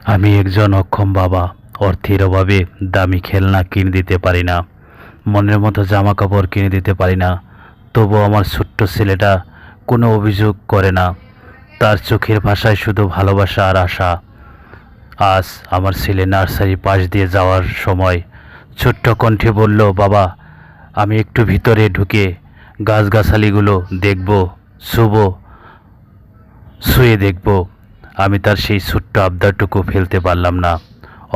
আমি একজন অক্ষম বাবা। অর্থের অভাবে দামি খেলনা কিনে দিতে পারি না, মনের মতো জামা কাপড় কিনে দিতে পারি না। তবু আমার ছোট্ট ছেলেটা কোনো অভিযোগ করে না। তার চোখের ভাষায় শুধু ভালোবাসা আর আশা। আজ আমার ছেলে নার্সারি পাশ দিয়ে যাওয়ার সময় ছোট্ট কণ্ঠে বলল, বাবা, আমি একটু ভিতরে ঢুকে গাছগাছালিগুলো দেখব, শুভ শুয়ে দেখব। আমি তার সেই ছোট্ট আবদারটুকু ফেলতে পারলাম না।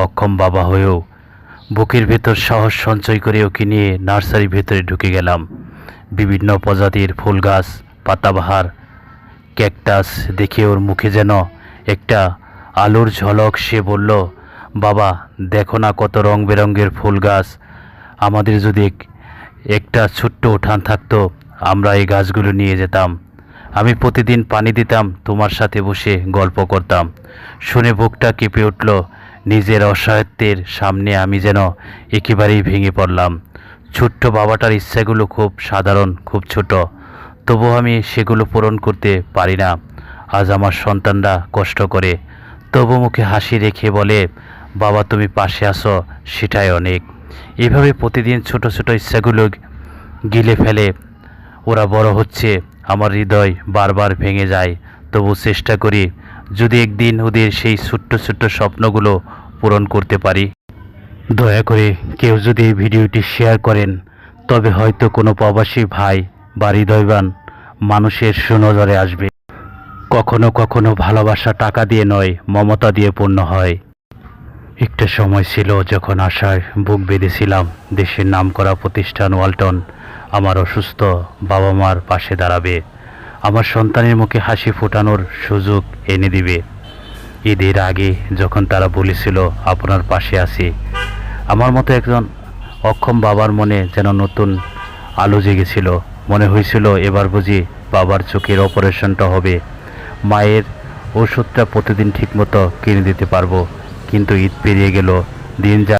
অক্ষম বাবা হয়েও বুকের ভেতর সাহস সঞ্চয় করে ওকে নিয়ে নার্সারির ভেতরে ঢুকে গেলাম। বিভিন্ন প্রজাতির ফুল গাছ, পাতাবাহার, ক্যাকটাস দেখে ওর মুখে যেন একটা আলোর ঝলক। সে বলল, বাবা, দেখো না কত রং বেরঙের ফুল গাছ। আমাদের যদি একটা ছোট্ট উঠান থাকতো, আমরা এই গাছগুলো নিয়ে যেতাম। আমি প্রতিদিন পানি দিতাম, তোমার সাথে বসে গল্প করতাম। শুনে বুকটা কেঁপে উঠল। নিজের অসহায়ত্বের সামনে আমি যেন একেবারেই ভেঙে পড়লাম। ছোট্ট বাবাটার ইচ্ছাগুলো খুব সাধারণ, খুব ছোট, তবু আমি সেগুলো পূরণ করতে পারি না। আজ আমার সন্তানরা কষ্ট করে, তবু মুখে হাসি রেখে বলে, বাবা, তুমি পাশে আসো, সেটাই অনেক। এভাবে প্রতিদিন ছোট ছোট ইচ্ছাগুলো গিলে ফেলে ওরা বড় হচ্ছে। আমার হৃদয় বারবার ভেঙে যায়, তবু চেষ্টা করি যদি একদিন ওদের সেই ছোট্ট ছোট্ট স্বপ্নগুলো পূরণ করতে পারি। দয়া করে কেউ যদি এই ভিডিওটি শেয়ার করেন, তবে হয়তো কোনো প্রবাসী ভাই বা হৃদয়বান মানুষের সুনজরে আসবে। কখনো কখনো ভালোবাসা টাকা দিয়ে নয়, মমতা দিয়ে পূর্ণ হয়। একটা সময় ছিল যখন আশায় বুক বেঁধেছিলাম, দেশের নামকরা প্রতিষ্ঠান ওয়ালটন আমার অসুস্থ বাবা মার পাশে দাঁড়াবে, আমার সন্তানের মুখে হাসি ফোটানোর সুযোগ এনে দিবে। ঈদের আগে যখন তারা বলেছিল, আপনার পাশে আছি, আমার মতো একজন অক্ষম বাবার মনে যেন নতুন আলো জেগেছিল। মনে হয়েছিল এবার বুঝি বাবার চোখের অপারেশনটা হবে, মায়ের ওষুধটা প্রতিদিন ঠিকমতো কিনে দিতে পারবো। কিন্তু ঈদ পেরিয়ে গেল, দিন যা